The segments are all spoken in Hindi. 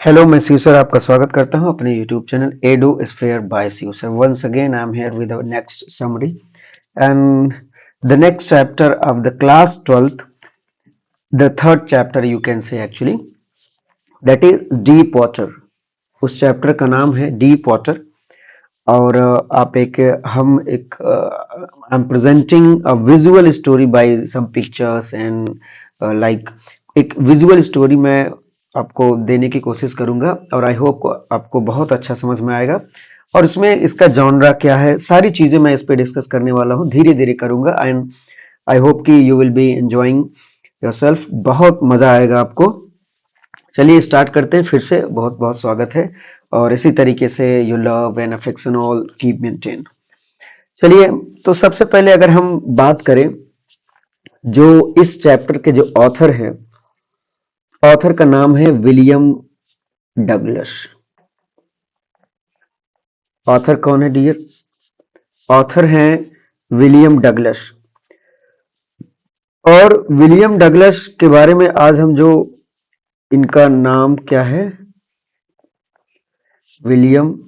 हेलो, मैं शिव सर आपका स्वागत करता हूं अपने यूट्यूब चैनल एडो स्फेयर by Shiv sir. Once again I am here with our next summary and the next chapter of the class 12th, the third chapter you can say actually, that is deep water. उस चैप्टर का नाम है डीप वाटर। और आप एक हम एक I am presenting a visual story by some pictures and like एक विजुअल स्टोरी मैं आपको देने की कोशिश करूंगा और आई होप आपको बहुत अच्छा समझ में आएगा। और इसमें इसका जॉनरा क्या है, सारी चीजें मैं इस पे डिस्कस करने वाला हूँ, धीरे धीरे करूंगा एंड आई होप कि you will be enjoying yourself, बहुत मजा आएगा आपको। चलिए स्टार्ट करते हैं फिर से। बहुत बहुत स्वागत है और इसी तरीके से you love and affection all keep maintain. चलिए, तो सबसे पहले अगर हम बात करें, जो इस चैप्टर के जो ऑथर हैं, ऑथर का नाम है विलियम डगलस। ऑथर कौन है डियर? ऑथर हैं विलियम डगलस। और विलियम डगलस के बारे में आज हम जो, इनका नाम क्या है? William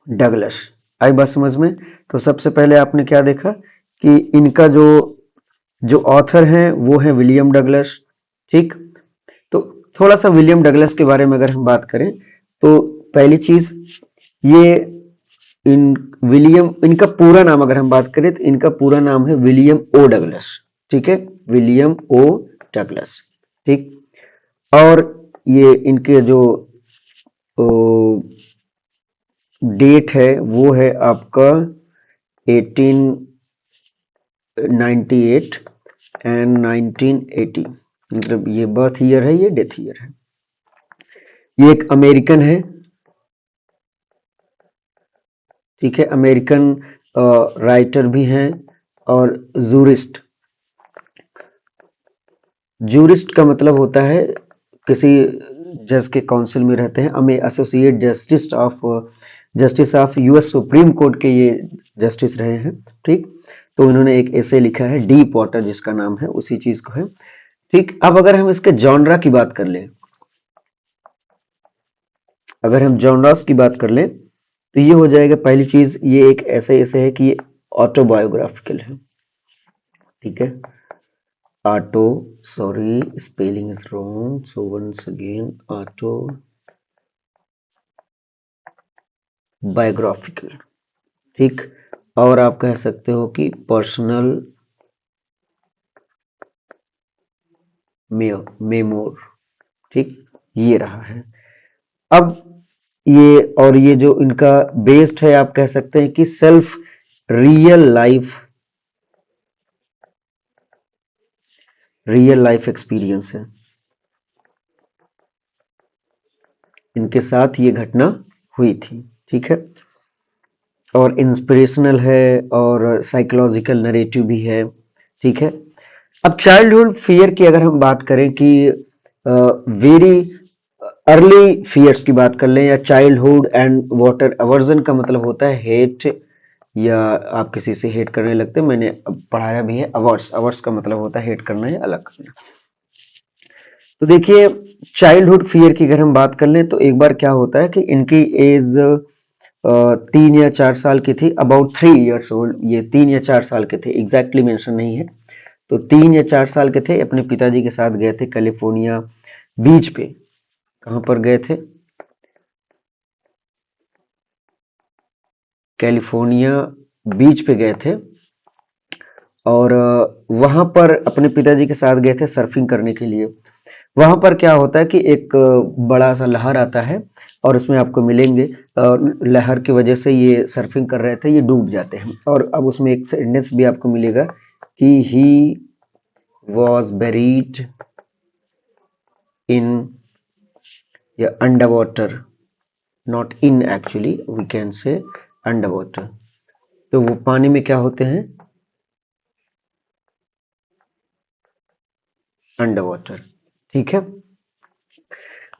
Douglas. आई बात समझ में? तो सबसे पहले आपने क्या देखा कि इनका जो जो ऑथर हैं वो है विलियम डगलस। ठीक, तो थोड़ा सा विलियम डगलस के बारे में अगर हम बात करें तो पहली चीज, ये इन विलियम, इनका पूरा नाम अगर हम बात करें तो इनका पूरा नाम है विलियम ओ डगलस। ठीक है, विलियम ओ डगलस। ठीक, और ये इनके जो डेट है वो है आपका 1898 एंड 1980, मतलब ये बर्थ ईयर है, ये डेथ ईयर है। ये एक अमेरिकन है। ठीक है, अमेरिकन राइटर भी हैं और जूरिस्ट। जूरिस्ट का मतलब होता है किसी जज के काउंसिल में रहते हैं। हमें associate justice of US supreme court के ये जस्टिस रहे हैं। ठीक, तो इन्होंने एक ऐसे लिखा है डीप वाटर, जिसका नाम है उसी चीज को है। ठीक, अब अगर हम इसके जॉनरा की बात कर लें, अगर हम जॉनरास की बात कर लें तो ये हो जाएगा, पहली चीज ये एक ऐसे है कि ये ऑटोबायोग्राफिकल है। ठीक है, auto, sorry spelling is wrong, so once again auto biographical. ठीक, और आप कह सकते हो कि पर्सनल मेमोर। ठीक, ये रहा है। अब ये, और ये जो इनका बेस्ड है, आप कह सकते हैं कि सेल्फ रियल लाइफ एक्सपीरियंस है। इनके साथ ये घटना हुई थी। ठीक है, और इंस्पिरेशनल है और साइकोलॉजिकल नरेटिव भी है। ठीक है, अब चाइल्डहुड फियर की अगर हम बात करें कि वेरी अर्ली फियर्स की बात कर लें, या चाइल्डहुड एंड वाटर अवर्जन का मतलब होता है हेट, या आप किसी से हेट करने लगते हैं। मैंने अब पढ़ाया भी है, अवर्स, अवर्स का मतलब होता है हेट करना या अलग करना। तो देखिए, चाइल्डहुड फियर की अगर हम बात कर लें तो एक बार क्या होता है कि इनकी एज 3 या 4 साल की थी, अबाउट 3 years ओल्ड। ये 3 या 4 साल के थे, एग्जैक्टली मेंशन नहीं है। तो 3 या 4 साल के थे, अपने पिताजी के साथ गए थे कैलिफोर्निया बीच पे। कहाँ पर गए थे? कैलिफोर्निया बीच पे गए थे। और वहां पर अपने पिताजी के साथ गए थे सर्फिंग करने के लिए। वहां पर क्या होता है कि एक बड़ा सा लहर आता है और उसमें आपको मिलेंगे, लहर की वजह से ये सर्फिंग कर रहे थे, ये डूब जाते हैं। और अब उसमें एक सेंटेंस भी आपको मिलेगा कि ही वॉज बेरीड इन या under water, not in, actually we can say under water. तो वो पानी में क्या होते हैं? Under water. ठीक है,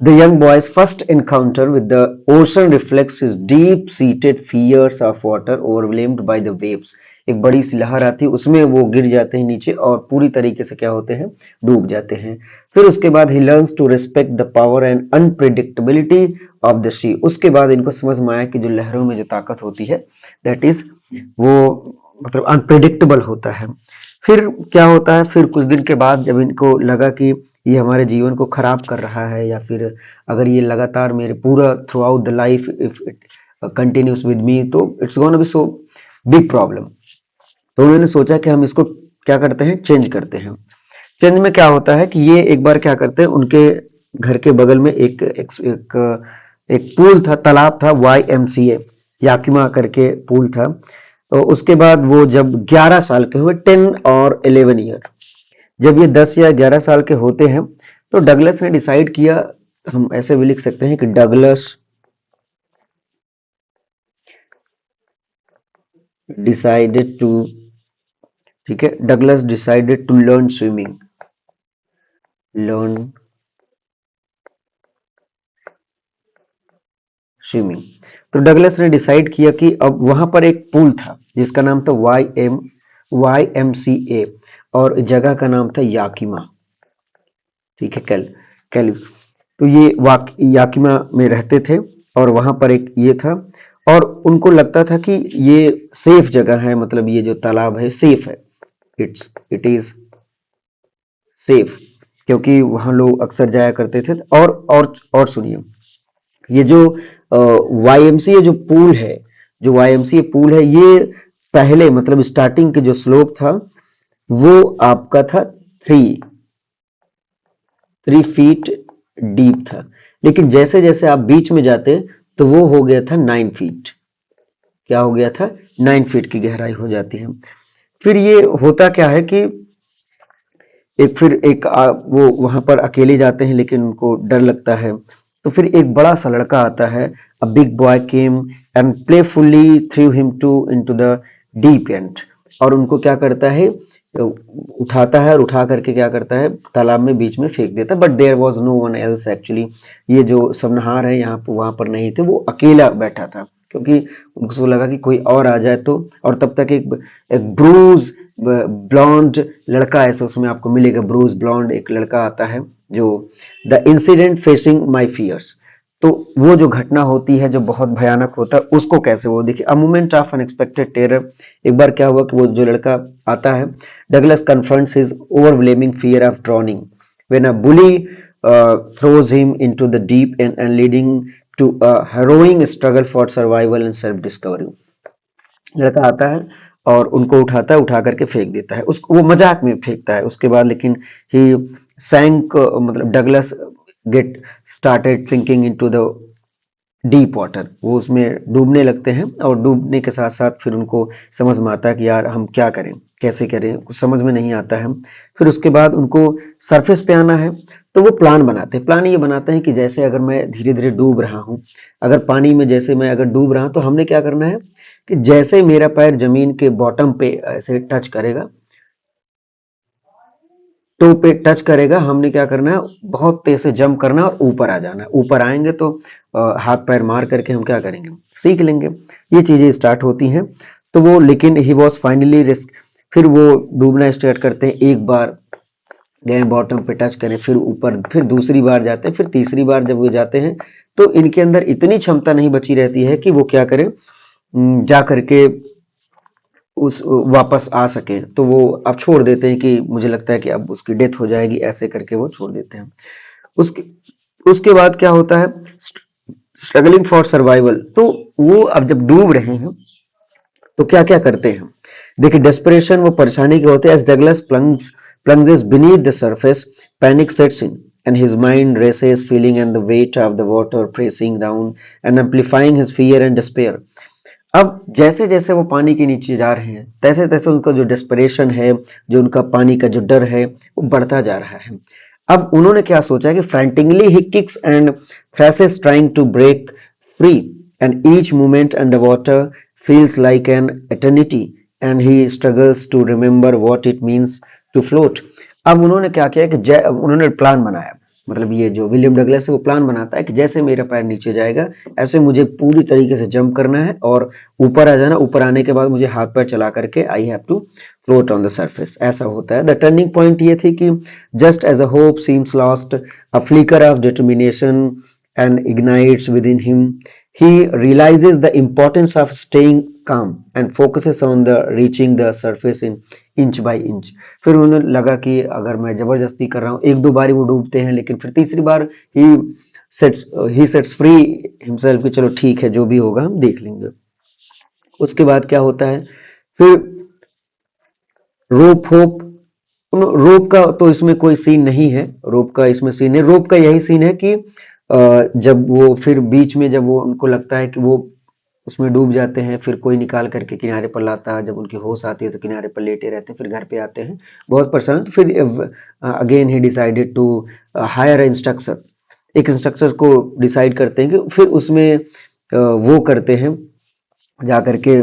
the young boy's first encounter with the ocean reflects his deep-seated fears of water overwhelmed by the waves. एक बड़ी सी लहर आती है, उसमें वो गिर जाते हैं नीचे और पूरी तरीके से क्या होते हैं, डूब जाते हैं। फिर उसके बाद he learns to respect the power and unpredictability of the sea. उसके बाद इनको समझ में आया कि जो लहरों में जो ताकत होती है दैट इज वो मतलब अनप्रिडिक्टेबल होता है। फिर क्या होता है, फिर कुछ दिन के बाद जब इनको लगा कि ये हमारे जीवन को खराब कर रहा है, या फिर अगर ये लगातार मेरे पूरा throughout the life if it continues with me, तो it's gonna be so big problem. तो उन्होंने सोचा कि हम इसको क्या करते हैं, चेंज करते हैं। चेंज में क्या होता है कि ये एक बार क्या करते हैं, उनके घर के बगल में एक पूल था, तालाब था, YMCA याकिमा करके पूल था। तो उसके बाद वो जब 11 साल के हुए, 10 और 11 ईयर, जब ये 10 या 11 साल के होते हैं, तो डगलस ने डिसाइड किया, हम ऐसे भी लिख सकते हैं कि डगलस डिसाइडेड टू, ठीक है, Douglas decided to learn swimming, learn swimming. तो डगलस ने डिसाइड किया कि अब वहां पर एक पूल था जिसका नाम था YMCA, और जगह का नाम था याकिमा, ठीक है, कैल। तो ये याकिमा में रहते थे, और वहां पर एक ये था, और उनको लगता था कि ये सेफ जगह है, मतलब ये जो तालाब है सेफ है, इट इज सेफ, क्योंकि वहां लोग अक्सर जाया करते थे। और सुनिए, ये जो YMCA जो पूल है, जो YMCA पूल है, ये पहले मतलब स्टार्टिंग के जो स्लोप था वो आपका था 3 फीट डीप था, लेकिन जैसे जैसे आप बीच में जाते तो वो हो गया था 9 फीट। क्या हो गया था, 9 फीट की गहराई हो जाती है। फिर ये होता क्या है कि वो वहां पर अकेले जाते हैं, लेकिन उनको डर लगता है। तो फिर एक बड़ा सा लड़का आता है, a big boy came and playfully threw him to into the deep end, और उनको क्या करता है, उठाता है, और उठा करके क्या करता है, तालाब में बीच में फेंक देता है। But there was no one else actually, ये जो समनहार है यहाँ पर वहां पर नहीं थे, वो अकेला बैठा था, क्योंकि उनको लगा कि कोई और आ जाए तो। और तब तक एक ब्रूज ब्लॉन्ड लड़का, ऐसा उसमें आपको मिलेगा, ब्रूस ब्लॉन्ड एक लड़का आता है, जो the incident facing my fears, तो वो जो घटना होती है जो बहुत भयानक होता है, उसको कैसे वो देखिए, a moment of unexpected terror. एक बार क्या हुआ कि वो जो लड़का आता है, Douglas confronts his overwhelming fear of drowning when a bully throws him into the deep end and leading to a harrowing struggle for survival and self discovery। लड़का आता है और उनको उठाता है, उठा करके फेंक देता है, उसको वो मजाक में फेंकता है। उसके बाद लेकिन ही सैंक, मतलब Douglas get started sinking into the deep water, वो उसमें डूबने लगते हैं, और डूबने के साथ साथ फिर उनको समझ में आता है कि यार हम क्या करें, कैसे करें, कुछ समझ में नहीं आता है। फिर उसके बाद उनको सरफेस पे आना है, तो वो प्लान बनाते हैं। प्लान ये बनाते हैं कि जैसे अगर मैं धीरे धीरे डूब रहा हूँ, अगर पानी में जैसे मैं अगर डूब रहा हूँ, तो हमने क्या करना है कि जैसे मेरा पैर जमीन के बॉटम पे ऐसे टच करेगा, टो पे टच करेगा, हमने क्या करना है, बहुत तेज से जंप करना है और ऊपर आ जाना है। ऊपर आएंगे तो हाथ पैर मार करके हम क्या करेंगे, सीख लेंगे। ये चीजें स्टार्ट होती हैं। तो वो लेकिन ही वॉज फाइनली रिस्क, फिर वो डूबना स्टार्ट करते हैं। एक बार गए बॉटम पे टच करें, फिर ऊपर, फिर दूसरी बार जाते हैं, फिर तीसरी बार जब वो जाते हैं, तो इनके अंदर इतनी क्षमता नहीं बची रहती है कि वो क्या करें, जा करके उस वापस आ सके। तो वो अब छोड़ देते हैं कि मुझे लगता है कि अब उसकी डेथ हो जाएगी, ऐसे करके वो छोड़ देते हैं। उसके उसके बाद क्या होता है, स्ट्रगलिंग फॉर सर्वाइवल। तो वो अब जब डूब रहे हैं तो क्या क्या करते हैं, देखिए डेस्परेशन, वो परेशानी के होते हैं। As Douglas plunges beneath the surface, panic sets in and his mind races, feeling and the weight of the water pressing down and amplifying his fear and despair। अब जैसे जैसे वो पानी के नीचे जा रहे हैं, तैसे तैसे उनका जो डेस्परेशन है, जो उनका पानी का जो डर है, वो बढ़ता जा रहा है। अब उन्होंने क्या सोचा कि frantically he kicks and thrashes trying to break free and each movement under water feels like an eternity and he struggles to remember what it means to float। अब उन्होंने क्या किया कि उन्होंने प्लान बनाया, मतलब ये जो विलियम डगलस है वो प्लान बनाता है कि जैसे मेरा पैर नीचे जाएगा ऐसे मुझे पूरी तरीके से जंप करना है और ऊपर आ जाना, ऊपर आने के बाद मुझे हाथ पैर चला करके I have to float on the surface, ऐसा होता है। द टर्निंग पॉइंट ये थी कि just as a hope seems lost, a flicker of determination and ignites within him, he realizes the importance of staying calm and focuses on the reaching the surface in inch by inch। फिर उन्हें लगा कि अगर मैं जबरदस्ती कर रहा हूँ, एक दो बार वो डूबते हैं लेकिन फिर तीसरी बार ही सेट्स फ्री हिमसेल्फ कि चलो ठीक है जो भी होगा हम देख लेंगे। उसके बाद क्या होता है फिर रोप होप, रोप का तो इसमें कोई सीन नहीं है, रोप का इसमें सीन है, रोप का यही सीन है कि जब वो फिर बीच में जब वो उनको लगता है कि वो उसमें डूब जाते हैं, फिर कोई निकाल करके किनारे पर लाता है, जब उनकी होश आती है तो किनारे पर लेटे रहते हैं, फिर घर पे आते हैं बहुत परेशान। तो फिर again he decided to hire instructor, एक इंस्ट्रक्टर को डिसाइड करते हैं कि फिर उसमें वो करते हैं जा करके।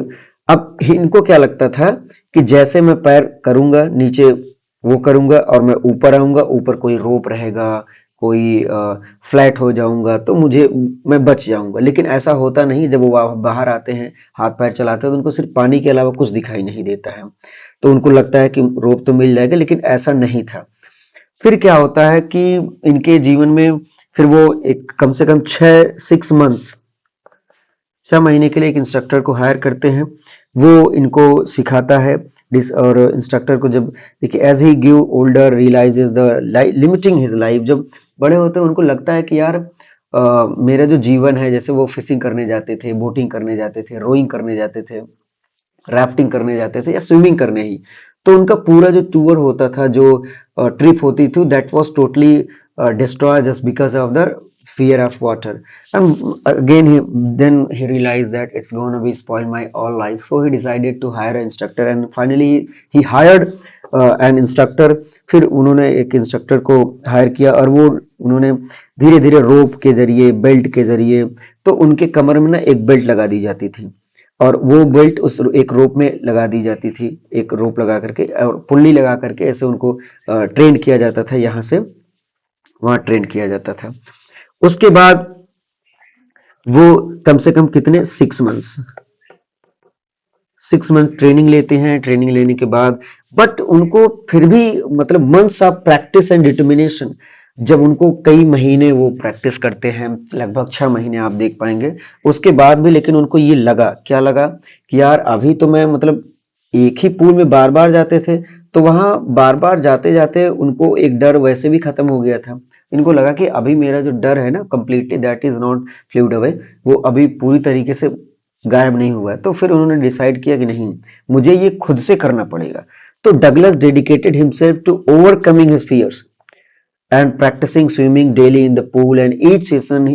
अब इनको क्या लगता था कि जैसे मैं पैर करूंगा नीचे वो करूंगा और मैं ऊपर आऊंगा, ऊपर कोई रोप रहेगा, कोई फ्लैट हो जाऊंगा तो मुझे मैं बच जाऊंगा, लेकिन ऐसा होता नहीं। जब वो बाहर आते हैं हाथ पैर चलाते हैं तो उनको सिर्फ पानी के अलावा कुछ दिखाई नहीं देता है, तो उनको लगता है कि रोप तो मिल जाएगा, लेकिन ऐसा नहीं था। फिर क्या होता है कि इनके जीवन में फिर वो एक कम से कम 6 मंथ्स 6 महीने के लिए एक इंस्ट्रक्टर को हायर करते हैं, वो इनको सिखाता है। और इंस्ट्रक्टर को जब देखिए as he give older realises the limiting his life, जब बड़े होते हैं उनको लगता है कि यार मेरा जो जीवन है, जैसे वो फिशिंग करने जाते थे, बोटिंग करने जाते थे, रोइंग करने जाते थे, राफ्टिंग करने जाते थे या स्विमिंग करने ही, तो उनका पूरा जो टूर होता था, जो ट्रिप होती थी, that was totally destroyed just because of the fear of water। And again he realized that it's going to be spoil my all life, so he decided to hire an instructor and finally he hired an instructor। फिर उन्होंने एक इंस्ट्रक्टर को हायर किया और वो उन्होंने धीरे धीरे रोप के जरिए, बेल्ट के जरिए, तो उनके कमर में ना एक बेल्ट लगा दी जाती थी और वो बेल्ट उस एक रोप में लगा दी जाती थी, एक रोप लगा करके और पुल्ली लगा करके ऐसे उनको ट्रेन किया जाता था, यहाँ से वहां ट्रेन किया जाता था। उसके बाद वो कम से कम कितने 6 मंथ ट्रेनिंग लेते हैं। ट्रेनिंग लेने के बाद बट उनको फिर भी मतलब months of practice and determination, जब उनको कई महीने वो प्रैक्टिस करते हैं, लगभग 6 महीने आप देख पाएंगे, उसके बाद भी लेकिन उनको ये लगा, क्या लगा कि यार अभी तो मैं मतलब एक ही पूल में बार बार जाते थे, तो वहां बार बार जाते जाते उनको एक डर वैसे भी खत्म हो गया था। इनको लगा कि अभी मेरा जो डर है ना completely that is not fluid away, वो अभी पूरी तरीके से गायब नहीं हुआ है। तो फिर उन्होंने डिसाइड किया कि नहीं, मुझे ये खुद से करना पड़ेगा। तो Douglas dedicated himself to overcoming his fears and practicing swimming daily in the pool, and each season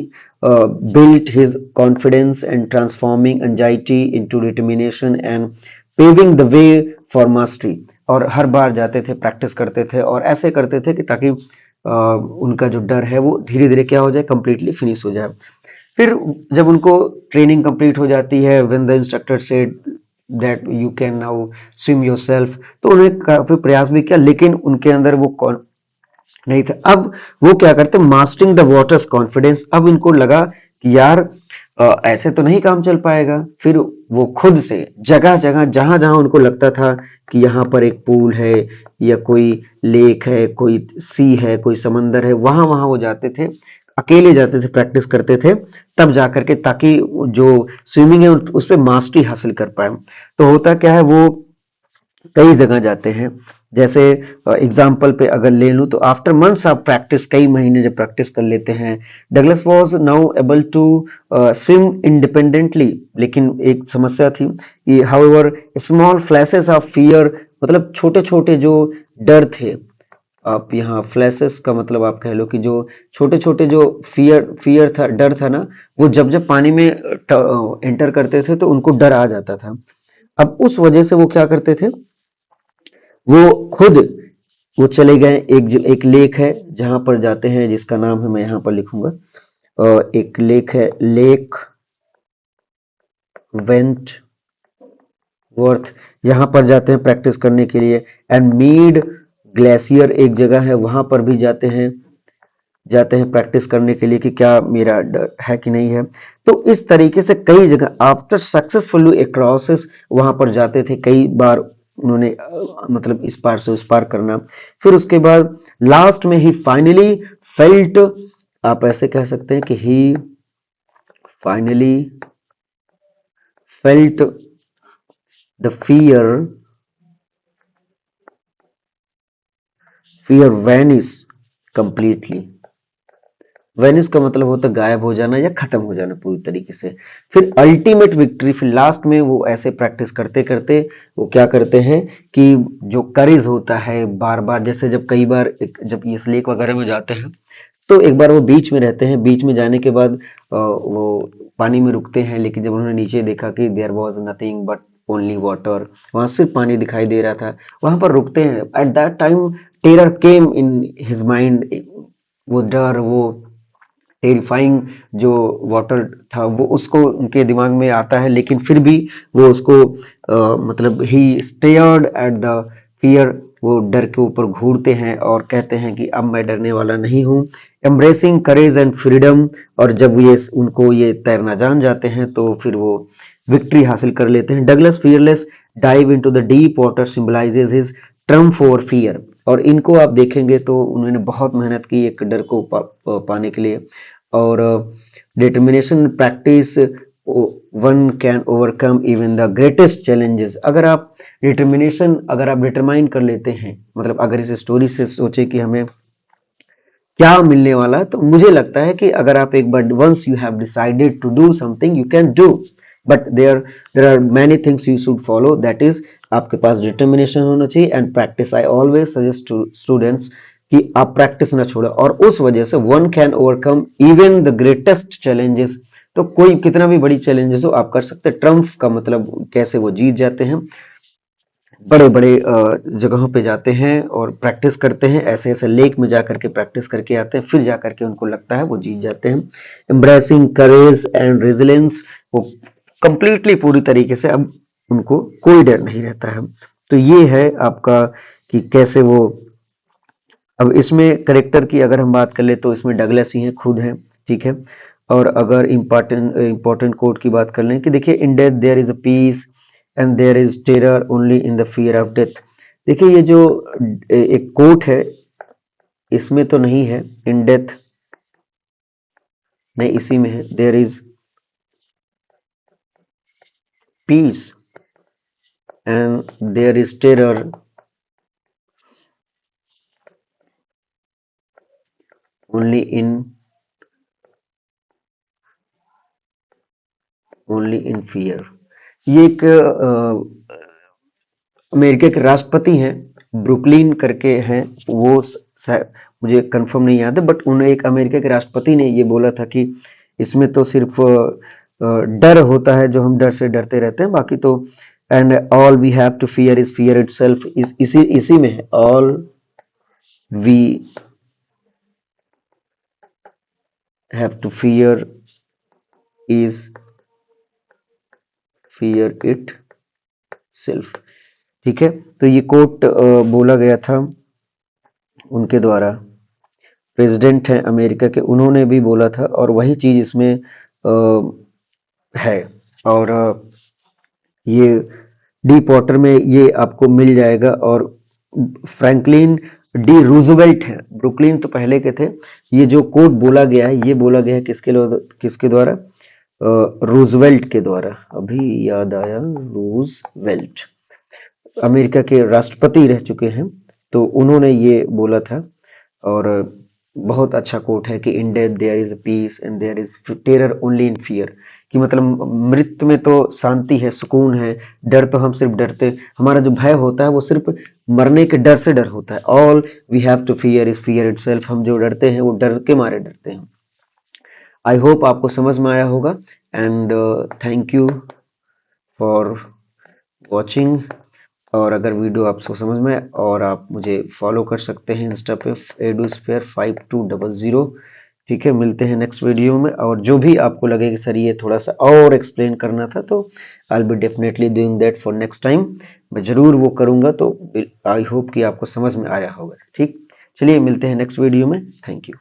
built his confidence and transforming anxiety into determination and paving the way for mastery। और हर बार जाते थे, प्रैक्टिस करते थे और ऐसे करते थे कि ताकि उनका जो डर है वो धीरे धीरे क्या हो जाए, कंप्लीटली फिनिश हो जाए। फिर जब उनको ट्रेनिंग कंप्लीट हो जाती है, when the instructor said that you can now swim yourself, तो उन्होंने काफी प्रयास भी किया लेकिन उनके अंदर वो नहीं था। अब वो क्या करते, मास्टरिंग द वाटर्स कॉन्फिडेंस। अब इनको लगा कि यार ऐसे तो नहीं काम चल पाएगा। फिर वो खुद से जगह जगह जहां जहां उनको लगता था कि यहाँ पर एक पूल है या कोई लेक है, कोई सी है, कोई समंदर है, वहां वहां वो जाते थे, अकेले जाते थे, प्रैक्टिस करते थे, तब जाकर के ताकि जो स्विमिंग है उस पर मास्टरी हासिल कर पाए। तो होता क्या है, वो कई जगह जाते हैं। जैसे एग्जाम्पल पे अगर ले लूं तो आफ्टर मंथ्स ऑफ प्रैक्टिस, कई महीने जब प्रैक्टिस कर लेते हैं, Douglas was now able to swim independently. लेकिन एक समस्या थी कि however small flashes of fear, मतलब छोटे छोटे जो डर थे, आप यहाँ फ्लैशेस का मतलब आप कह लो कि जो छोटे छोटे जो फियर था, डर था ना, वो जब जब पानी में एंटर करते थे तो उनको डर आ जाता था। अब उस वजह से वो क्या करते थे, वो खुद वो चले गए, एक लेक है जहां पर जाते हैं, जिसका नाम है मैं यहाँ पर लिखूंगा, एक लेक है, लेक वेंट वर्थ, यहाँ पर जाते हैं प्रैक्टिस करने के लिए। एंड मीड ग्लेशियर एक जगह है, वहां पर भी जाते हैं। जाते हैं प्रैक्टिस करने के लिए कि क्या मेरा डर है कि नहीं है। तो इस तरीके से कई जगह आफ्टर सक्सेसफुली ए क्रॉसेस वहां पर जाते थे, कई बार उन्होंने मतलब इस पार से उस पार करना। फिर उसके बाद लास्ट में ही फाइनली फेल्ट, आप ऐसे कह सकते हैं कि he finally felt the fear vanish completely. Vanish का मतलब होता है गायब हो जाना या खत्म हो जाना पूरी तरीके से। फिर अल्टीमेट विक्ट्री, फिर लास्ट में वो ऐसे प्रैक्टिस करते करते वो क्या करते हैं कि जो करेज होता है बार बार, जैसे जब कई बार जब ये लेक वगैरह में जाते हैं तो एक बार वो बीच में रहते हैं, बीच में जाने के बाद वो पानी में रुकते हैं, लेकिन जब उन्होंने नीचे देखा कि there was nothing but only water, वहां सिर्फ पानी दिखाई दे रहा था, वहां पर रुकते हैं। At that time terror came in his mind, वो डर, वो टेरिफाइंग जो वाटर था वो उसको उनके दिमाग में आता है, लेकिन फिर भी वो उसको मतलब ही स्टेयर्ड एट द फियर, वो डर के ऊपर घूरते हैं और कहते हैं कि अब मैं डरने वाला नहीं हूँ। एम्ब्रेसिंग करेज एंड फ्रीडम, और जब ये उनको ये तैरना जान जाते हैं तो फिर वो विक्ट्री हासिल कर लेते हैं। Douglas fearless dive into the deep water symbolises his Trump for fear, और इनको आप देखेंगे तो उन्होंने बहुत मेहनत की एक डर को पाने के लिए। और determination practice one can overcome even the greatest challenges. अगर आप डिटरमाइन कर लेते हैं, मतलब अगर इस स्टोरी से सोचे कि हमें क्या मिलने वाला है, तो मुझे लगता है कि अगर आप एक बार once you have decided to do something you can do, but there are many things you should follow, that is आपके पास डिटर्मिनेशन होना चाहिए and practice. I always suggest to students कि आप प्रैक्टिस ना छोड़ो, और उस वजह से one can overcome even the greatest challenges. तो कोई कितना भी बड़ी चैलेंजेस हो आप कर सकते हैं। ट्रम्प का मतलब कैसे वो जीत जाते हैं, बड़े बड़े जगहों पे जाते हैं और प्रैक्टिस करते हैं, ऐसे ऐसे लेक में जाकर के प्रैक्टिस करके आते हैं, फिर जाकर के उनको लगता है वो जीत जाते हैं। एम्ब्रेसिंग करेज एंड रेजिलेंस, वो कंप्लीटली पूरी तरीके से अब उनको कोई डर नहीं रहता है। तो ये है आपका कि कैसे वो, अब इसमें करेक्टर की अगर हम बात कर ले तो इसमें डगलस ही हैं, खुद हैं, ठीक है। और अगर इम्पोर्टेंट कोट की बात कर लें कि देखिए in death there is a peace and there is terror only in the fear of death. देखिए ये जो एक कोट है इसमें तो नहीं है इन डेथ, नहीं इसी में है, there is peace and there is terror only in fear. ये एक अमेरिका के राष्ट्रपति हैं, ब्रुकलिन करके हैं वो, मुझे कंफर्म नहीं याद है, बट उन्हें एक अमेरिका के राष्ट्रपति ने ये बोला था कि इसमें तो सिर्फ डर होता है, जो हम डर से डरते रहते हैं, बाकी तो and all we have to fear is fear itself. इसी में है, all we have to fear is fear itself, ठीक है। तो ये कोट बोला गया था उनके द्वारा, प्रेसिडेंट हैं अमेरिका के, उन्होंने भी बोला था, और वही चीज इसमें है। और ये डीप वाटर में ये आपको मिल जाएगा। और फ्रैंकलिन डी रूजवेल्ट है, ब्रुकलिन तो पहले के थे। ये जो कोट बोला गया है ये बोला गया है किसके द्वारा, रूजवेल्ट के द्वारा, अभी याद आया, रूजवेल्ट अमेरिका के राष्ट्रपति रह चुके हैं, तो उन्होंने ये बोला था। और बहुत अच्छा कोट है कि in death there is peace and there is terror only in fear, कि मतलब मृत्यु में तो शांति है, सुकून है, डर तो हम सिर्फ डरते, हमारा जो भय होता है वो सिर्फ मरने के डर से डर होता है। All we have to fear is fear itself, हम जो डरते हैं वो डर के मारे डरते हैं। आई होप आपको समझ में आया होगा, and thank you for watching. और अगर वीडियो आपको समझ में आए और आप मुझे फॉलो कर सकते हैं इंस्टा पे eduspair5200, ठीक है। मिलते हैं नेक्स्ट वीडियो में, और जो भी आपको लगे कि सर ये थोड़ा सा और एक्सप्लेन करना था तो I will be definitely doing that for next time, मैं जरूर वो करूंगा। तो आई होप कि आपको समझ में आया होगा, ठीक। चलिए मिलते हैं नेक्स्ट वीडियो में, थैंक यू।